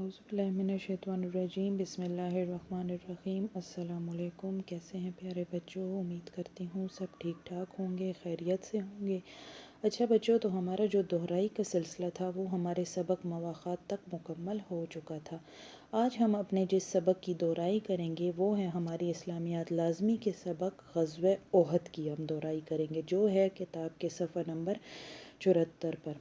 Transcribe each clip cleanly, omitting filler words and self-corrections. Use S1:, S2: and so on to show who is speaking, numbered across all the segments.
S1: اعوذ باللہ من الشیطان الرجیم بسم اللہ الرحمن الرحیم۔ السلام علیکم، کیسے ہیں پیارے بچوں؟ امید کرتی ہوں سب ٹھیک ٹھاک ہوں گے، خیریت سے ہوں گے۔ اچھا بچوں، تو ہمارا جو دہرائی کا سلسلہ تھا وہ ہمارے سبق مواخات تک مکمل ہو چکا تھا۔ آج ہم اپنے جس سبق کی دہرائی کریں گے وہ ہے ہماری اسلامیات لازمی کے سبق غزوہ احد کی ہم دہرائی کریں گے، جو ہے کتاب کے صفحہ نمبر 74 پر۔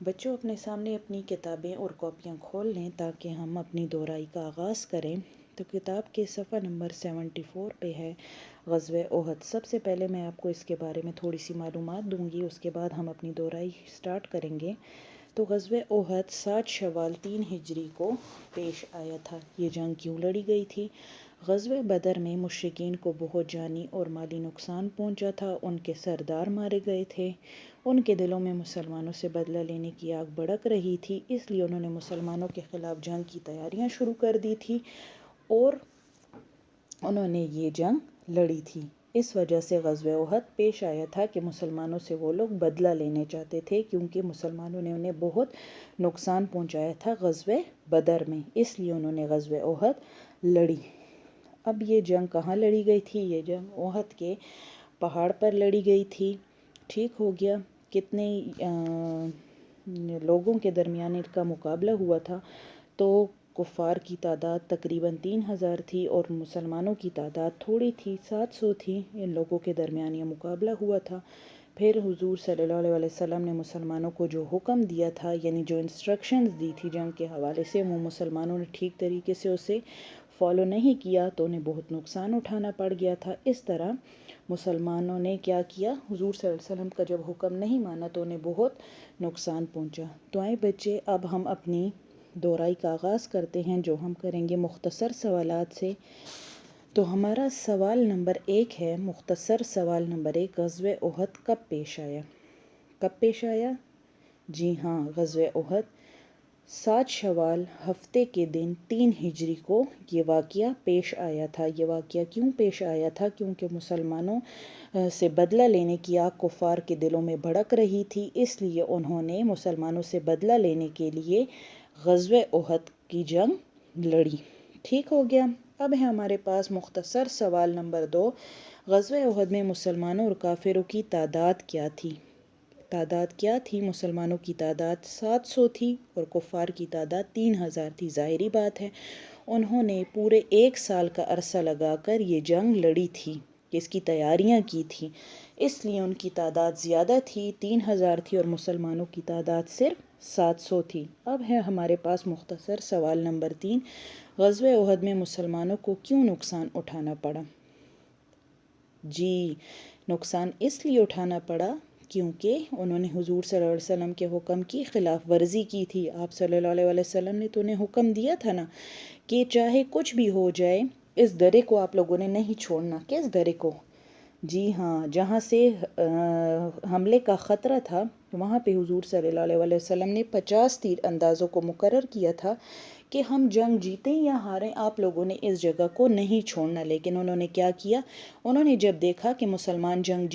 S1: بچوں اپنے سامنے اپنی کتابیں اور کاپیاں کھول لیں تاکہ ہم اپنی دہرائی کا آغاز کریں۔ تو کتاب کے صفحہ نمبر 74 پہ ہے غزوہ احد۔ سب سے پہلے میں آپ کو اس کے بارے میں تھوڑی سی معلومات دوں گی، اس کے بعد ہم اپنی دہرائی سٹارٹ کریں گے۔ تو غزوہ احد 7 شوال 3 ہجری کو پیش آیا تھا۔ یہ جنگ کیوں لڑی گئی تھی؟ غزوہ بدر میں مشرکین کو بہت جانی اور مالی نقصان پہنچا تھا، ان کے سردار مارے گئے تھے، ان کے دلوں میں مسلمانوں سے بدلہ لینے کی آگ بھڑک رہی تھی، اس لیے انہوں نے مسلمانوں کے خلاف جنگ کی تیاریاں شروع کر دی تھی اور انہوں نے یہ جنگ لڑی تھی۔ اس وجہ سے غزوہ احد پیش آیا تھا کہ مسلمانوں سے وہ لوگ بدلہ لینے چاہتے تھے، کیونکہ مسلمانوں نے انہیں بہت نقصان پہنچایا تھا غزوہ بدر میں، اس لیے انہوں نے غزوہ احد لڑی۔ اب یہ جنگ کہاں لڑی گئی تھی؟ یہ جنگ احد کے پہاڑ پر لڑی گئی تھی۔ ٹھیک ہو گیا۔ کتنے لوگوں کے درمیان ان کا مقابلہ ہوا تھا؟ تو کفار کی تعداد تقریباً 3000 تھی اور مسلمانوں کی تعداد تھوڑی تھی، 700 تھی۔ ان لوگوں کے درمیان یہ مقابلہ ہوا تھا۔ پھر حضور صلی اللہ علیہ وسلم نے مسلمانوں کو جو حکم دیا تھا، یعنی جو انسٹرکشنز دی تھی جنگ کے حوالے سے، وہ مسلمانوں نے ٹھیک طریقے سے اسے فالو نہیں کیا تو انہیں بہت نقصان اٹھانا پڑ گیا تھا۔ اس طرح مسلمانوں نے کیا کیا؟ حضور صلی اللہ علیہ وسلم کا جب حکم نہیں مانا تو انہیں بہت نقصان پہنچا۔ تو آئیں بچے، اب ہم اپنی دہرائی کا آغاز کرتے ہیں، جو ہم کریں گے مختصر سوالات سے۔ تو ہمارا سوال نمبر 1 ہے، مختصر سوال نمبر 1، غزوہ احد کب پیش آیا؟ کب پیش آیا؟ جی ہاں، غزوہ احد 7 شوال ہفتے کے دن 3 ہجری کو یہ واقعہ پیش آیا تھا۔ یہ واقعہ کیوں پیش آیا تھا؟ کیونکہ مسلمانوں سے بدلہ لینے کی آگ کفار کے دلوں میں بھڑک رہی تھی، اس لیے انہوں نے مسلمانوں سے بدلہ لینے کے لیے غزوہ احد کی جنگ لڑی۔ ٹھیک ہو گیا۔ اب ہے ہمارے پاس مختصر سوال نمبر 2، غزوہ احد میں مسلمانوں اور کافروں کی تعداد کیا تھی؟ تعداد کیا تھی؟ مسلمانوں کی تعداد 700 تھی اور کفار کی تعداد 3000 تھی۔ ظاہری بات ہے، انہوں نے پورے 1 سال کا عرصہ لگا کر یہ جنگ لڑی تھی، اس کی تیاریاں کی تھی، اس لیے ان کی تعداد زیادہ تھی، 3000 تھی اور مسلمانوں کی تعداد صرف 700 تھی۔ اب ہے ہمارے پاس مختصر سوال نمبر 3، غزوہ احد میں مسلمانوں کو کیوں نقصان اٹھانا پڑا؟ جی، نقصان اس لیے اٹھانا پڑا کیونکہ انہوں نے حضور صلی اللہ علیہ وسلم کے حکم کی خلاف ورزی کی تھی۔ آپ صلی اللہ علیہ وسلم نے تو انہیں حکم دیا تھا نا کہ چاہے کچھ بھی ہو جائے، اس درے کو آپ لوگوں نے نہیں چھوڑنا۔ کس درے کو؟ جی ہاں، جہاں سے حملے کا خطرہ تھا وہاں پہ حضور صلی اللہ علیہ وسلم نے 50 تیر اندازوں کو مقرر کیا تھا کہ ہم جنگ جیتیں یا ہاریں، آپ لوگوں نے اس جگہ کو نہیں چھوڑنا۔ لیکن انہوں نے کیا کیا؟ انہوں نے جب دیکھا کہ مسلمان جنگ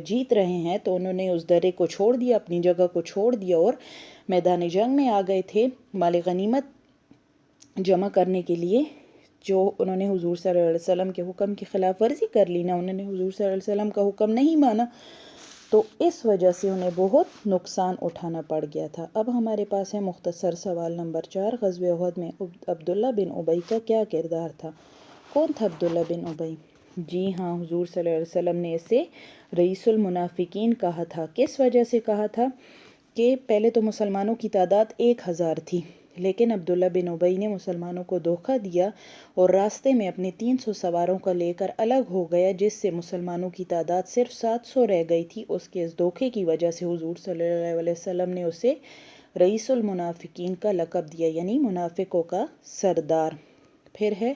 S1: جیت رہے ہیں تو انہوں نے اس درے کو چھوڑ دیا، اپنی جگہ کو چھوڑ دیا اور میدان جنگ میں آ گئے تھے مال غنیمت جمع کرنے کے لیے۔ جو انہوں نے حضور صلی اللہ علیہ وسلم کے حکم کی خلاف ورزی کر لی نا، انہوں نے حضور صلی اللہ علیہ وسلم کا حکم نہیں مانا، تو اس وجہ سے انہیں بہت نقصان اٹھانا پڑ گیا تھا۔ اب ہمارے پاس ہے مختصر سوال نمبر 4، غزوہ احد میں عبداللہ بن ابی کا کیا کردار تھا؟ کون تھا عبداللہ بن ابی؟ جی ہاں، حضور صلی اللہ علیہ وسلم نے اسے رئیس المنافقین کہا تھا۔ کس وجہ سے کہا تھا؟ کہ پہلے تو مسلمانوں کی تعداد 1000 تھی، لیکن عبداللہ بن ابی نے مسلمانوں کو دھوکہ دیا اور راستے میں اپنے 300 سواروں کو لے کر الگ ہو گیا، جس سے مسلمانوں کی تعداد صرف 700 رہ گئی تھی۔ اس کے اس دھوکے کی وجہ سے حضور صلی اللہ علیہ وسلم نے اسے رئیس المنافقین کا لقب دیا، یعنی منافقوں کا سردار۔ پھر ہے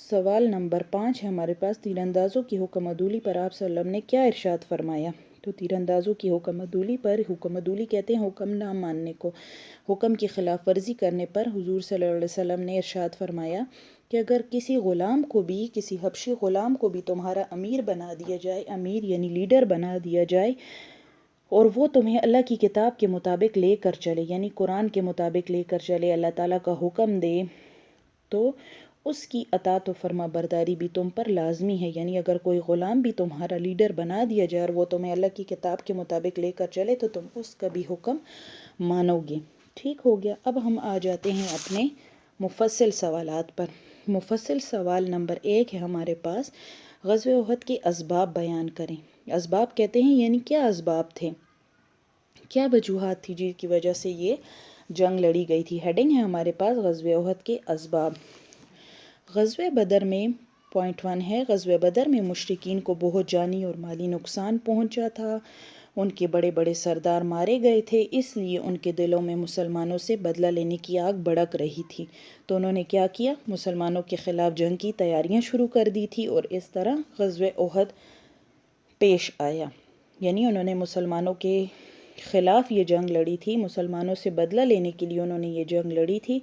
S1: سوال نمبر 5 ہے ہمارے پاس، تیر اندازوں کی حکم عدولی پر آپ صلی اللہ علیہ وسلم نے کیا ارشاد فرمایا؟ تو تیر اندازوں کی حکم عدولی پر، حکم عدولی کہتے ہیں حکم نہ ماننے کو، حکم کی خلاف ورزی کرنے پر حضور صلی اللہ علیہ وسلم نے ارشاد فرمایا کہ اگر کسی غلام کو بھی، کسی حبشی غلام کو بھی تمہارا امیر بنا دیا جائے، امیر یعنی لیڈر بنا دیا جائے، اور وہ تمہیں اللہ کی کتاب کے مطابق لے کر چلے، یعنی قرآن کے مطابق لے کر چلے، اللہ تعالیٰ کا حکم دے، تو اس کی اطاعت و فرما برداری بھی تم پر لازمی ہے۔ یعنی اگر کوئی غلام بھی تمہارا لیڈر بنا دیا جائے اور وہ تمہیں اللہ کی کتاب کے مطابق لے کر چلے تو تم اس کا بھی حکم مانو گے۔ ٹھیک ہو گیا۔ اب ہم آ جاتے ہیں اپنے مفصل سوالات پر۔ مفصل سوال نمبر 1 ہے ہمارے پاس، غزوہ احد کے اسباب بیان کریں۔ اسباب کہتے ہیں یعنی کیا اسباب تھے، کیا وجوہات تھی جن کی وجہ سے یہ جنگ لڑی گئی تھی۔ ہیڈنگ ہے ہمارے پاس غزوہ احد کے اسباب۔ غزوہ بدر میں پوائنٹ 1 ہے، غزوہ بدر میں مشرکین کو بہت جانی اور مالی نقصان پہنچا تھا، ان کے بڑے بڑے سردار مارے گئے تھے، اس لیے ان کے دلوں میں مسلمانوں سے بدلہ لینے کی آگ بھڑک رہی تھی۔ تو انہوں نے کیا کیا، مسلمانوں کے خلاف جنگ کی تیاریاں شروع کر دی تھی، اور اس طرح غزوہ احد پیش آیا۔ یعنی انہوں نے مسلمانوں کے خلاف یہ جنگ لڑی تھی، مسلمانوں سے بدلہ لینے کے لیے انہوں نے یہ جنگ لڑی تھی،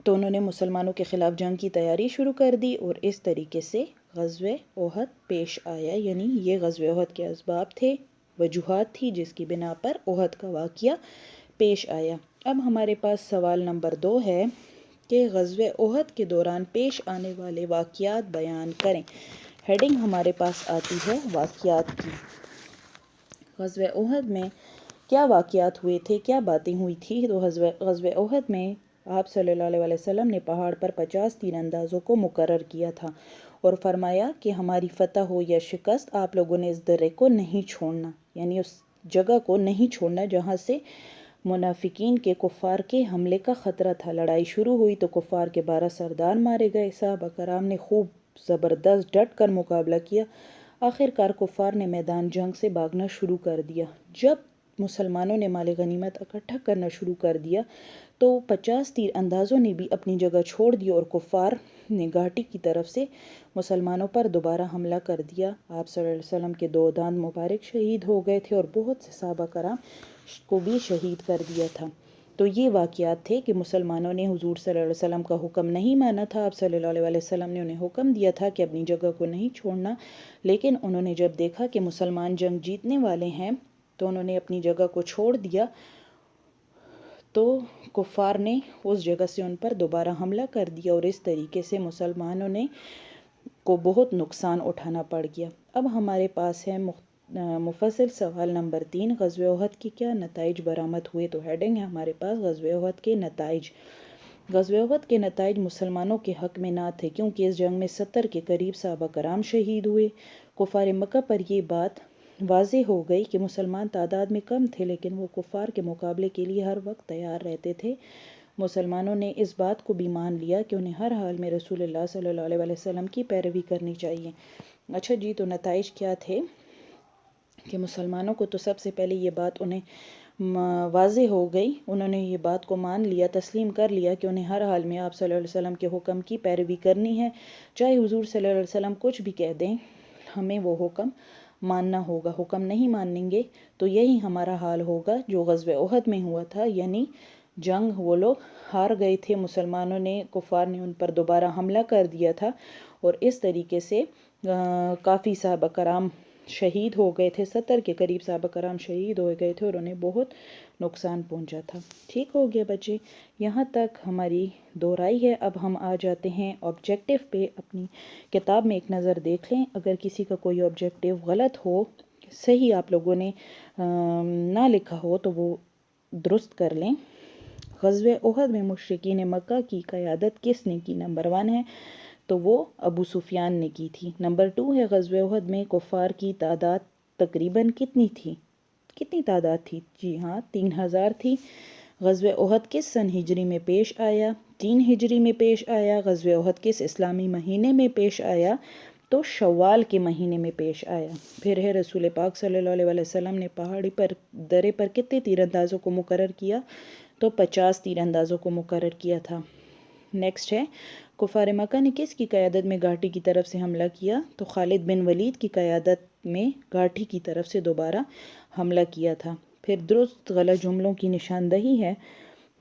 S1: تو انہوں نے مسلمانوں کے خلاف جنگ کی تیاری شروع کر دی اور اس طریقے سے غزوہ احد پیش آیا۔ یعنی یہ غزوہ احد کے اسباب تھے، وجوہات تھی جس کی بنا پر احد کا واقعہ پیش آیا۔ اب ہمارے پاس سوال نمبر 2 ہے کہ غزوہ احد کے دوران پیش آنے والے واقعات بیان کریں۔ ہیڈنگ ہمارے پاس آتی ہے واقعات کی۔ غزوہ احد میں کیا واقعات ہوئے تھے، کیا باتیں ہوئی تھی، تو غزوہ احد میں آپ صلی اللہ علیہ وسلم نے پہاڑ پر 50 تیر اندازوں کو مقرر کیا تھا اور فرمایا کہ ہماری فتح ہو یا شکست آپ لوگوں نے اس درے کو نہیں چھوڑنا، یعنی اس جگہ کو نہیں چھوڑنا جہاں سے منافقین کے، کفار کے حملے کا خطرہ تھا۔ لڑائی شروع ہوئی تو کفار کے 12 سردار مارے گئے، صحابہ کرام نے خوب زبردست ڈٹ کر مقابلہ کیا، آخر کار کفار نے میدان جنگ سے بھاگنا شروع کر دیا۔ جب مسلمانوں نے مال غنیمت اکٹھا کرنا شروع کر دیا تو 50 تیر اندازوں نے بھی اپنی جگہ چھوڑ دی اور کفار نے گھاٹی کی طرف سے مسلمانوں پر دوبارہ حملہ کر دیا۔ آپ صلی اللہ علیہ وسلم کے 2 دانت مبارک شہید ہو گئے تھے اور بہت سے صحابہ کرام کو بھی شہید کر دیا تھا۔ تو یہ واقعات تھے کہ مسلمانوں نے حضور صلی اللہ علیہ وسلم کا حکم نہیں مانا تھا۔ آپ صلی اللہ علیہ وسلم نے انہیں حکم دیا تھا کہ اپنی جگہ کو نہیں چھوڑنا، لیکن انہوں نے جب دیکھا کہ مسلمان جنگ جیتنے والے ہیں تو انہوں نے اپنی جگہ کو چھوڑ دیا، تو کفار نے اس جگہ سے ان پر دوبارہ حملہ کر دیا اور اس طریقے سے مسلمانوں نے کو بہت نقصان اٹھانا پڑ گیا۔ اب ہمارے پاس ہے مفصل سوال نمبر 3، غزوہ احد کے کیا نتائج برآمد ہوئے، تو ہیڈنگ ہے ہمارے پاس غزوہ احد کے نتائج۔ غزوہ احد کے نتائج مسلمانوں کے حق میں نہ تھے، کیونکہ اس جنگ میں 70 کے قریب صحابہ کرام شہید ہوئے۔ کفار مکہ پر یہ بات واضح ہو گئی کہ مسلمان تعداد میں کم تھے لیکن وہ کفار کے مقابلے کے لیے ہر وقت تیار رہتے تھے۔ مسلمانوں نے اس بات کو بھی مان لیا کہ انہیں ہر حال میں رسول اللہ صلی اللہ علیہ وسلم کی پیروی کرنی چاہیے۔ اچھا جی، تو نتائج کیا تھے کہ مسلمانوں کو تو سب سے پہلے یہ بات انہیں واضح ہو گئی، انہوں نے یہ بات کو مان لیا، تسلیم کر لیا کہ انہیں ہر حال میں آپ صلی اللہ علیہ وسلم کے حکم کی پیروی کرنی ہے، چاہے حضور صلی اللہ علیہ وسلم کچھ بھی کہہ دیں، ہمیں وہ حکم ماننا ہوگا۔ حکم نہیں مانیں گے تو یہی ہمارا حال ہوگا جو غزوہ احد میں ہوا تھا، یعنی جنگ وہ لوگ ہار گئے تھے، مسلمانوں نے، کفار نے ان پر دوبارہ حملہ کر دیا تھا اور اس طریقے سے کافی صحابہ کرام شہید ہو گئے تھے، 70 کے قریب صحابہ کرام شہید ہو گئے تھے اور انہیں بہت نقصان پہنچا تھا۔ ٹھیک ہو گیا بچے، یہاں تک ہماری دہرائی ہے۔ اب ہم آ جاتے ہیں آبجیکٹیو پہ۔ اپنی کتاب میں ایک نظر دیکھ لیں، اگر کسی کا کوئی آبجیکٹیو غلط ہو، صحیح آپ لوگوں نے نہ لکھا ہو تو وہ درست کر لیں۔ غزوہ احد میں مشرکین مکہ کی قیادت کس نے کی؟ نمبر 1 ہے تو وہ ابو سفیان نے کی تھی۔ نمبر 2 ہے غزوہ احد میں کفار کی تعداد تقریباً کتنی تھی؟ کتنی تعداد تھی؟ جی ہاں، 3000 تھی۔ غزوہ احد کس سن ہجری میں پیش آیا؟ 3 ہجری میں پیش آیا۔ غزوہ احد کس اسلامی مہینے میں پیش آیا؟ تو شوال کے مہینے میں پیش آیا۔ پھر ہے رسول پاک صلی اللہ علیہ وسلم نے پہاڑی پر درے پر کتنے تیر اندازوں کو مقرر کیا؟ تو 50 تیر اندازوں کو مقرر کیا تھا۔ نیکسٹ ہے کفار مکہ نے کس کی قیادت میں گھاٹی کی طرف سے حملہ کیا؟ تو خالد بن ولید کی قیادت میں گھاٹی کی طرف سے دوبارہ حملہ کیا تھا۔ پھر درست غلط جملوں کی نشاندہی ہے۔